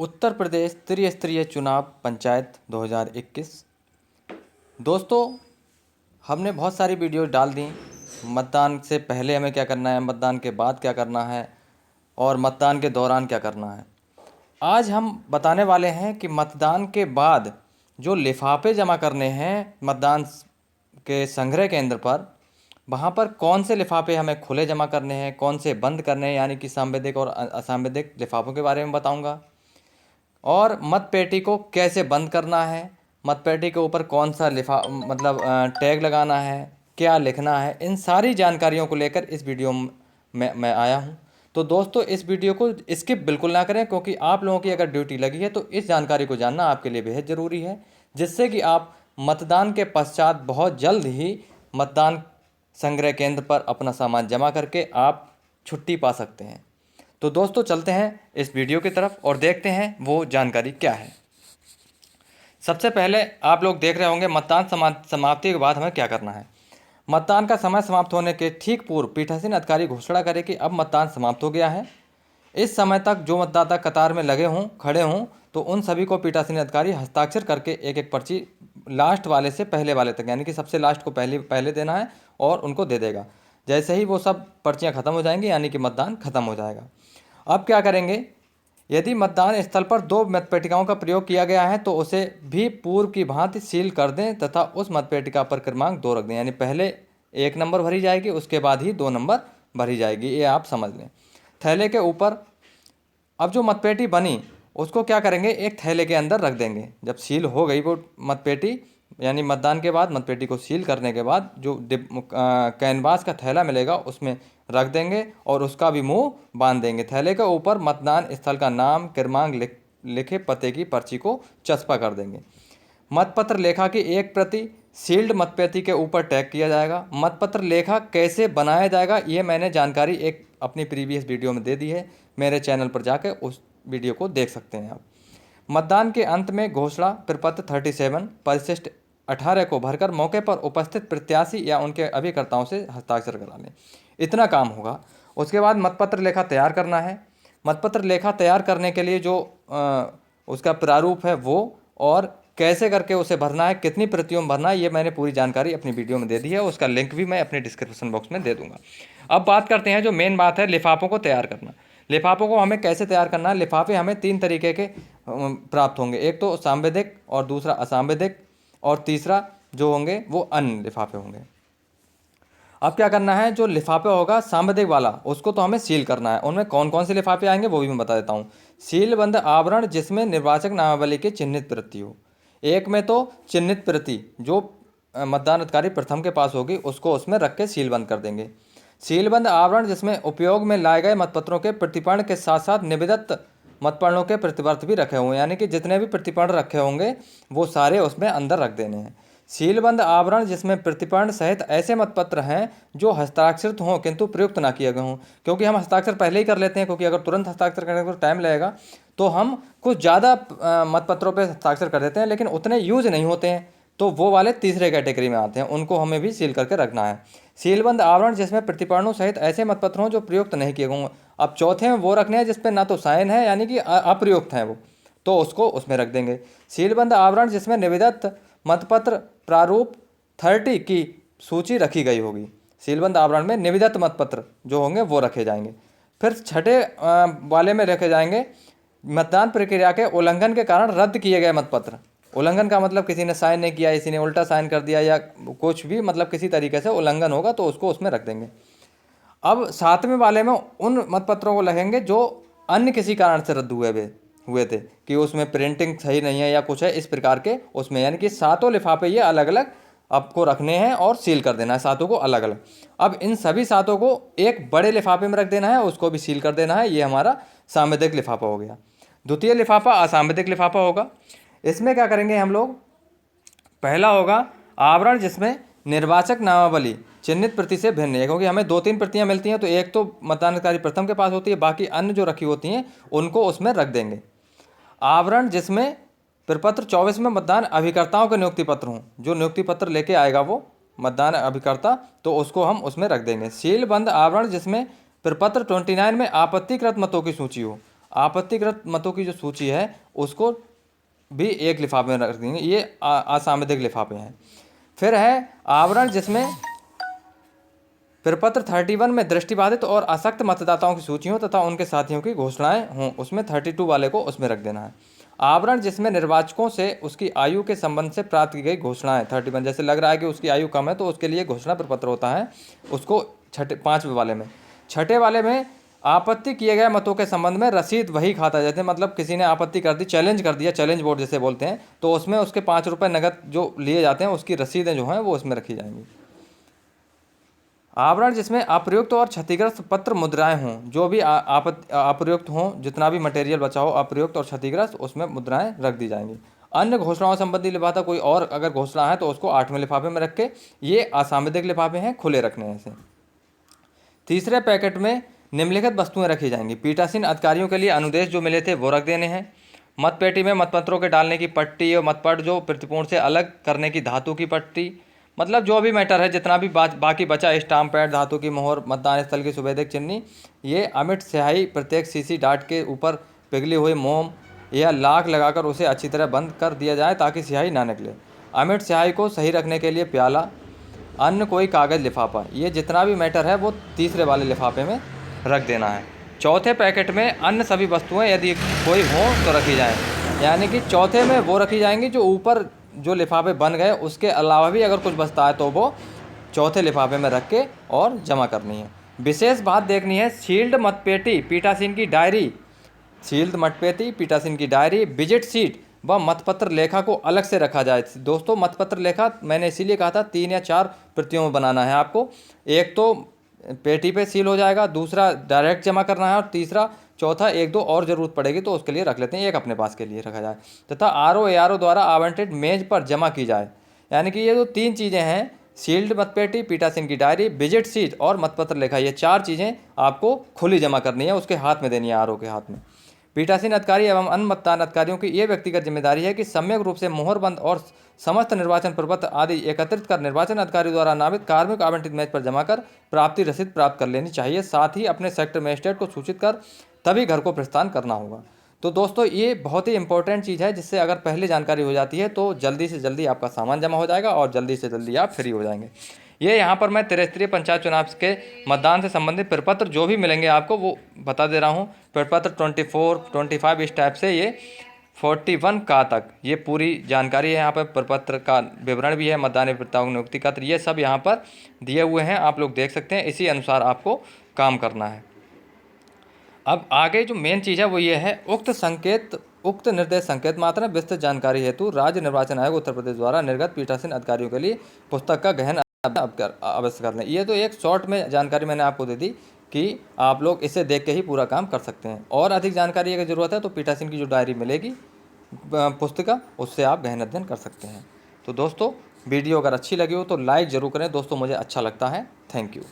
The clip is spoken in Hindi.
उत्तर प्रदेश त्रिस्तरीय चुनाव पंचायत 2021। दोस्तों, हमने बहुत सारी वीडियो डाल दी। मतदान से पहले हमें क्या करना है, मतदान के बाद क्या करना है और मतदान के दौरान क्या करना है। आज हम बताने वाले हैं कि मतदान के बाद जो लिफाफे जमा करने हैं मतदान के संग्रह केंद्र पर, वहाँ पर कौन से लिफाफे हमें खुले जमा करने हैं, कौन से बंद करने हैं, यानी कि सांविधिक और असांविधिक लिफाफों के बारे में बताऊंगा। और मतपेटी को कैसे बंद करना है, मतपेटी के ऊपर कौन सा टैग लगाना है, क्या लिखना है, इन सारी जानकारियों को लेकर इस वीडियो में मैं आया हूँ। तो दोस्तों, इस वीडियो को स्किप बिल्कुल ना करें, क्योंकि आप लोगों की अगर ड्यूटी लगी है तो इस जानकारी को जानना आपके लिए बेहद ज़रूरी है, जिससे कि आप मतदान के पश्चात बहुत जल्द ही मतदान संग्रह केंद्र पर अपना सामान जमा करके आप छुट्टी पा सकते हैं। तो दोस्तों, चलते हैं इस वीडियो की तरफ और देखते हैं वो जानकारी क्या है। सबसे पहले आप लोग देख रहे होंगे मतदान समाप्ति के बाद हमें क्या करना है। मतदान का समय समाप्त होने के ठीक पूर्व पीठासीन अधिकारी घोषणा करे कि अब मतदान समाप्त हो गया है। इस समय तक जो मतदाता कतार में लगे हों, खड़े हों, तो उन सभी को पीठासीन अधिकारी हस्ताक्षर करके एक एक पर्ची लास्ट वाले से पहले वाले तक, यानी कि सबसे लास्ट को पहले देना है और उनको दे देगा। जैसे ही वो सब पर्चियाँ खत्म हो जाएंगी, यानी कि मतदान खत्म हो जाएगा। अब क्या करेंगे, यदि मतदान स्थल पर 2 मतपेटिकाओं का प्रयोग किया गया है तो उसे भी पूर्व की भांति सील कर दें तथा उस मतपेटिका पर क्रमांक 2 रख दें, यानी पहले 1 नंबर भरी जाएगी, उसके बाद ही 2 नंबर भरी जाएगी, ये आप समझ लें। थैले के ऊपर अब जो मतपेटी बनी उसको क्या करेंगे, एक थैले के अंदर रख देंगे। जब सील हो गई वो मतपेटी, यानी मतदान के बाद मतपेटी को सील करने के बाद जो कैनवास का थैला मिलेगा उसमें रख देंगे और उसका भी मुंह बांध देंगे। थैले के ऊपर मतदान स्थल का नाम, क्रमांक लिखे पते की पर्ची को चस्पा कर देंगे। मतपत्र लेखा की एक प्रति सील्ड मतपेटी के ऊपर टैग किया जाएगा। मतपत्र लेखा कैसे बनाया जाएगा ये मैंने जानकारी एक अपनी प्रीवियस वीडियो में दे दी है, मेरे चैनल पर जाकर उस वीडियो को देख सकते हैं आप। मतदान के अंत में घोषणा प्रपत्र 37 परिशिष्ट 18 को भरकर मौके पर उपस्थित प्रत्याशी या उनके अभिकर्ताओं से हस्ताक्षर करा लें। इतना काम होगा। उसके बाद मतपत्र लेखा तैयार करना है। मतपत्र लेखा तैयार करने के लिए जो उसका प्रारूप है वो, और कैसे करके उसे भरना है, कितनी प्रतियों में भरना है, ये मैंने पूरी जानकारी अपनी वीडियो में दे दी है। उसका लिंक भी मैं अपने डिस्क्रिप्शन बॉक्स में दे दूंगा। अब बात करते हैं, जो मेन बात है लिफाफों को तैयार करना। लिफाफों को हमें कैसे तैयार करना है। लिफाफे हमें 3 तरीके के प्राप्त होंगे, एक तो सांविधिक और दूसरा असांविधिक और तीसरा जो होंगे वो अन्य लिफाफे होंगे। अब क्या करना है, जो लिफाफे होगा सांविधिक वाला उसको तो हमें सील करना है। उनमें कौन कौन से लिफाफे आएंगे वो भी मैं बता देता हूँ। सीलबंद आवरण जिसमें निर्वाचक नामावली की चिन्हित प्रति हो। एक में तो चिन्हित प्रति जो मतदान अधिकारी प्रथम के पास होगी उसको उसमें रख के सीलबंद कर देंगे। सीलबंद आवरण जिसमें उपयोग में लाए गए मतपत्रों के प्रतिपर्ण के साथ साथ निवेदित मतपत्रों के प्रतिवर्त भी रखे हुए, यानी कि जितने भी प्रतिपर्ण रखे होंगे वो सारे उसमें अंदर रख देने हैं। सीलबंद आवरण जिसमें प्रतिपर्ण सहित ऐसे मतपत्र हैं जो हस्ताक्षरित हों किंतु प्रयुक्त ना किए गए हों, क्योंकि हम हस्ताक्षर पहले ही कर लेते हैं, क्योंकि अगर तुरंत हस्ताक्षर करने को टाइम लगेगा तो हम कुछ ज़्यादा मतपत्रों पर हस्ताक्षर कर देते हैं लेकिन उतने यूज नहीं होते हैं, तो वो वाले तीसरे कैटेगरी में आते हैं, उनको हमें भी सील करके रखना है। सीलबंद आवरण जिसमें प्रतिपर्णों सहित ऐसे मतपत्र हों जो प्रयुक्त नहीं किए गए। अब चौथे में वो रखने हैं जिसपे ना तो साइन है, यानी कि अप्रयुक्त हैं वो, तो उसको उसमें रख देंगे। सीलबंद आवरण जिसमें निवेदित मतपत्र प्रारूप 30 की सूची रखी गई होगी। सीलबंद आवरण में निवेदित मतपत्र जो होंगे वो रखे जाएंगे। फिर छठे वाले में रखे जाएंगे मतदान प्रक्रिया के उल्लंघन के कारण रद्द किए गए मतपत्र। उल्लंघन का मतलब किसी ने साइन नहीं किया, किसी ने उल्टा साइन कर दिया या कुछ भी, मतलब किसी तरीके से उल्लंघन होगा तो उसको उसमें रख देंगे। अब 7वें वाले में उन मतपत्रों को लगेंगे जो अन्य किसी कारण से रद्द हुए थे, कि उसमें प्रिंटिंग सही नहीं है या कुछ है इस प्रकार के उसमें, यानी कि 7 लिफाफे ये अलग अलग आपको रखने हैं और सील कर देना है 7 को अलग अलग। अब इन सभी 7 को एक बड़े लिफाफे में रख देना है, उसको भी सील कर देना है। ये हमारा सांविधिक लिफाफा हो गया। द्वितीय लिफाफा असांविधिक लिफाफा होगा। इसमें क्या करेंगे हम लोग, पहला होगा आवरण जिसमें निर्वाचक नामावली चिन्हित प्रति से भिन्न है, क्योंकि हमें 2-3 प्रतियां मिलती हैं, तो एक तो मतदान अधिकारी प्रथम के पास होती है, बाकी अन्य जो रखी होती हैं उनको उसमें रख देंगे। आवरण जिसमें प्रपत्र 24 में मतदान अभिकर्ताओं के नियुक्ति पत्र हों, जो नियुक्ति पत्र लेके आएगा वो मतदान अभिकर्ता, तो उसको हम उसमें रख देंगे। सीलबंद आवरण जिसमें प्रपत्र 29 में आपत्तिकृत मतों की सूची हो। आपत्तिकृत मतों की जो सूची है उसको भी एक लिफाफे में रख देंगे। ये असांविधिक लिफाफे हैं। फिर है आवरण, जिसमें प्रपत्र 31 में दृष्टिबाधित और अशक्त मतदाताओं की सूची हो तथा उनके साथियों की घोषणाएं हों, उसमें 32 वाले को उसमें रख देना है। आवरण, जिसमें निर्वाचकों से उसकी आयु के संबंध से प्राप्त की गई घोषणाएं 31, जैसे लग रहा है कि उसकी आयु कम है तो उसके लिए घोषणा प्रपत्र होता है, उसको 5वें वाले में। 6ठे वाले में आपत्ति किए गए मतों के संबंध में रसीद वही खाता, जैसे मतलब किसी ने आपत्ति कर दी, चैलेंज कर दिया, चैलेंज वोट जैसे बोलते हैं, तो उसमें उसके 5 रुपये नगद जो लिए जाते हैं उसकी रसीदें जो हैं वो उसमें रखी जाएंगी। आवरण, जिसमें अप्रयुक्त और क्षतिग्रस्त पत्र मुद्राएं हों, जो भी अप्रयुक्त हों, जितना भी मटेरियल बचा हो अप्रयुक्त और क्षतिग्रस्त, उसमें मुद्राएं रख दी जाएंगी। अन्य घोषणाओं संबंधी लिफाफा, कोई और अगर घोषणा है तो उसको 8वें लिफाफे में रख के, ये असांविधिक लिफाफे हैं, खुले रखने हैं इसे। तीसरे पैकेट में निम्नलिखित वस्तुएं रखी जाएंगी। पीठासीन अधिकारियों के लिए अनुदेश जो मिले थे वो रख देने हैं। मतपेटी में मतपत्रों के डालने की पट्टी और मतपट जो प्रतिपूर्ण से अलग करने की धातु की पट्टी, मतलब जो भी मैटर है, जितना भी बाकी बचा, स्टाम्प पैड, धातु की मोहर, मतदान स्थल की सुवेदिक चिन्नी, ये अमिट स्याही प्रत्येक सीसी डाट के ऊपर पिघली हुई मोम या लाख लगाकर उसे अच्छी तरह बंद कर दिया जाए ताकि स्याही ना निकले। अमिट स्याही को सही रखने के लिए प्याला, अन्य कोई कागज़ लिफाफा, ये जितना भी मैटर है वो तीसरे वाले लिफाफे में रख देना है। चौथे पैकेट में अन्य सभी वस्तुएं यदि कोई हों तो रखी जाएं, यानी कि चौथे में वो रखी जाएंगी जो ऊपर जो लिफाफे बन गए, उसके अलावा भी अगर कुछ बचता है तो वो चौथे लिफाफे में रख के और जमा करनी है। विशेष बात देखनी है, सील्ड मतपेटी, पीठासीन की डायरी, सील्ड मतपेटी, पीठासीन की डायरी, विजिट सीट व मतपत्र लेखा को अलग से रखा जाए। दोस्तों, मतपत्र लेखा मैंने इसीलिए कहा था 3 या 4 प्रतियों में बनाना है आपको। एक तो पेटी पे सील हो जाएगा, दूसरा डायरेक्ट जमा करना है और तीसरा चौथा 1-2 और ज़रूरत पड़ेगी तो उसके लिए रख लेते हैं, एक अपने पास के लिए रखा जाए। तथा ARO द्वारा आवंटित मेज पर जमा की जाए। यानी कि ये जो 3 चीज़ें हैं, सील्ड मतपेटी, पीठासीन की डायरी, विजिट सीट और मतपत्र लेखा, ये 4 चीज़ें आपको खुली जमा करनी है, उसके हाथ में देनी है, ARO के हाथ में। पीठासीन अधिकारी एवं अन्य मतदान अधिकारियों की ये व्यक्तिगत जिम्मेदारी है कि सम्यक रूप से मोहरबंद और समस्त निर्वाचन प्रपत्र आदि एकत्रित कर निर्वाचन अधिकारी द्वारा नामित कार्मिक आवंटित मेज पर जमा कर प्राप्ति रसीद प्राप्त कर लेनी चाहिए। साथ ही अपने सेक्टर मजिस्ट्रेट को सूचित कर तभी घर को प्रस्थान करना होगा। तो दोस्तों, ये बहुत ही इंपॉर्टेंट चीज़ है, जिससे अगर पहले जानकारी हो जाती है तो जल्दी से जल्दी आपका सामान जमा हो जाएगा और जल्दी से जल्दी आप फ्री हो जाएंगे। ये यहाँ पर मैं त्रिस्तरीय पंचायत चुनाव के मतदान से संबंधित प्रपत्र जो भी मिलेंगे आपको वो बता दे रहा हूँ। प्रपत्र 24, 25 इस टाइप से ये 41 का तक ये पूरी जानकारी है। यहाँ पर प्रपत्र का विवरण भी है, मतदान प्रताओं नियुक्ति पत्र, ये सब यहाँ पर दिए हुए हैं, आप लोग देख सकते हैं। इसी अनुसार आपको काम करना है। अब आगे जो मेन चीज़ है वो ये है, उक्त निर्देश संकेत मात्र विस्तृत जानकारी हेतु राज्य निर्वाचन आयोग उत्तर प्रदेश द्वारा निर्गत पीठासीन अधिकारियों के लिए पुस्तक का गहन अवश्य कर लें। ये तो एक शॉर्ट में जानकारी मैंने आपको दे दी कि आप लोग इसे देख के ही पूरा काम कर सकते हैं। और अधिक जानकारी अगर ज़रूरत है तो पीठासीन की जो डायरी मिलेगी पुस्तिका, उससे आप गहन अध्ययन कर सकते हैं। तो दोस्तों, वीडियो अगर अच्छी लगी हो तो लाइक ज़रूर करें दोस्तों, मुझे अच्छा लगता है। Thank you.